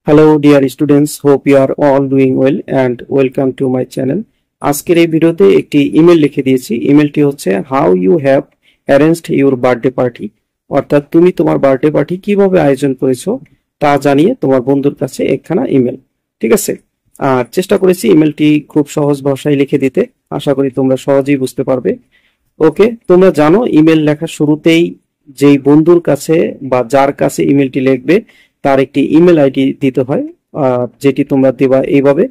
Hello dear students, hope you are all doing well and welcome to my channel. আজকের এই ভিডিওতে একটি email লিখে দিয়েছি। ইমেলটি হচ্ছে how you have arranged your birthday party, অর্থাৎ তুমি তোমার বার্থডে পার্টি কিভাবে আয়োজন করেছো তা জানিয়ে তোমার বন্ধুর কাছে একখানা ইমেল। ঠিক আছে, আর চেষ্টা করেছি ইমেলটি খুব সহজ ভাষায় লিখে দিতে, আশা করি তোমরা সহজেই বুঝতে পারবে। ওকে, তোমরা জানো ইমেল লেখার শুরুতেই যেই বন্ধুর কাছে বা যার কাছে ইমেলটি লিখবে তার একটি ইমেল আইডি দিতে হয়, যেটি তোমরা দেবা এইভাবে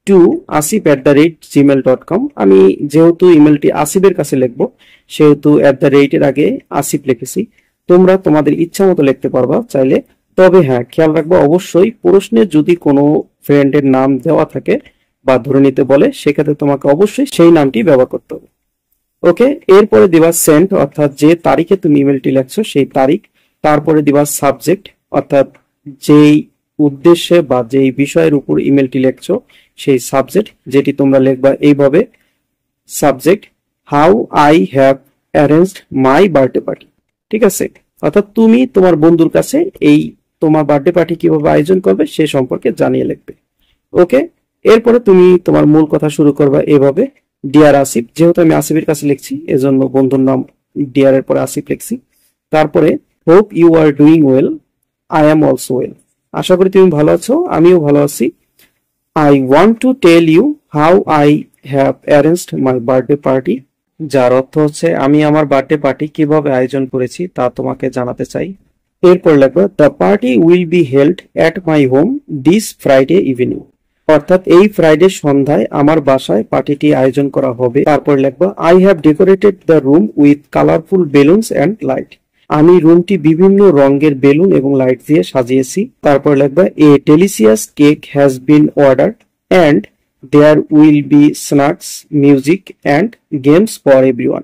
to asif@gmail.com। আমি যেহেতু ইমেলটি আসিফের কাছে লিখবো সেহেতু এর আগে আসিফ লিখেছি। তোমরা তোমাদের ইচ্ছা মতো লিখতে পারবা চাইলে, তবে হ্যাঁ খেয়াল রাখবো অবশ্যই প্রশ্নে যদি কোনো ফ্রেন্ডের নাম দেওয়া থাকে বা ধরে নিতে বলে সেক্ষেত্রে তোমাকে অবশ্যই সেই নামটি ব্যবহার করতে হবে। ওকে, এরপরে দিবা সেন্ড, অর্থাৎ যে তারিখে তুমি ইমেলটি লিখছো সেই তারিখ। তারপরে দিবা সাবজেক্ট, অর্থাৎ যেই উদ্দেশ্যে বা যেই বিষয়ের উপর ইমেলটি লিখছো সেই সাবজেক্ট, যেটি তোমরা লিখবা এইভাবে subject how I have arranged my birthday party. ঠিক আছে, অর্থাৎ তুমি তোমার বন্ধুর কাছে এই তোমার বার্থডে পার্টি কিভাবে আয়োজন করবে সে সম্পর্কে জানিয়ে লিখবে। ওকে, এরপরে তুমি তোমার মূল কথা শুরু করবা এভাবে ডিয়ার আসিফ, যেহেতু আমি আসিফের কাছে লিখছি এজন্য বন্ধুর নাম ডিয়ার এর পরে আসিফ লিখছি। তারপরে hope you are doing well, I am also well, আশা করি তুমি ভালো আছো, আমিও ভালো আছি। I want to tell you how I have arranged my birthday party, যার অর্থ হচ্ছে আমি আমার বার্থডে পার্টি কিভাবে আয়োজন করেছি তা তোমাকে জানাতে চাই। এরপর লিখবা the party will be held at my home this Friday evening, অর্থাৎ এই ফ্রাইডে সন্ধ্যায় আমার বাসায় পার্টিটি আয়োজন করা হবে। তারপর লিখবা I have decorated the room with colourful balloons and light, আমি রুমটি বিভিন্ন রঙের বেলুন এবং লাইট দিয়ে সাজিয়েছি। তারপর লিখবা a delicious cake has been ordered and there will be snacks, music and games for everyone,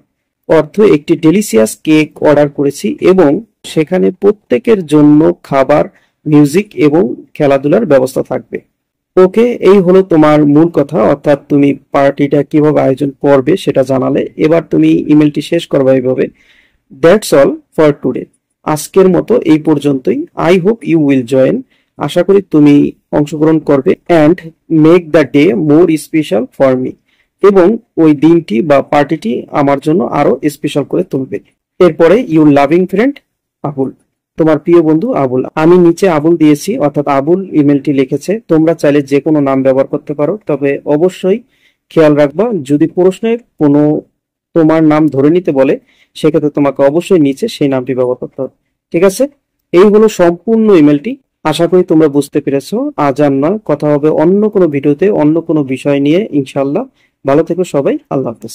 অর্থ একটি ডেলিশিয়াস কেক অর্ডার করেছি এবং সেখানে প্রত্যেকের জন্য খাবার, মিউজিক এবং খেলাধুলার ব্যবস্থা থাকবে। ওকে, এই হলো তোমার মূল কথা, অর্থাৎ তুমি পার্টিটা কিভাবে আয়োজন করবে সেটা জানালে। এবার তুমি ইমেলটি শেষ করবে এইভাবে দ্যাটস অল ফর টুডে, আজকের মতো এই পর্যন্তই। I hope you will join, আশা করি তুমি অংশগ্রহণ করবে and make the day more special for me, এবং ওই দিনটি বা পার্টিটি আমার জন্য আরো স্পেশাল করে তুলবে। এরপরে ইউর লাভিং ফ্রেন্ড আবুল, তোমার প্রিয় বন্ধু আবুল। আমি নিচে আবুল দিয়েছি, অর্থাৎ আবুল ইমেলটি লিখেছে। তোমরা চাইলে যে কোনো নাম ব্যবহার করতে পারো, তবে অবশ্যই খেয়াল রাখবা যদি প্রশ্নে কোনো তোমার নাম ধরে নিতে বলে সেক্ষেত্রে তোমাকে অবশ্যই নিচে সেই নামটি ব্যবহার করতে হবে। ঠিক আছে, এই হলো সম্পূর্ণ ইমেলটি। আশা করি তোমরা বুঝতে পেরেছো। আজ আর নয়, কথা হবে অন্য কোনো ভিডিওতে অন্য কোনো বিষয় নিয়ে ইনশাল্লাহ। ভালো থেকো সবাই, আল্লাহ হাফেজ।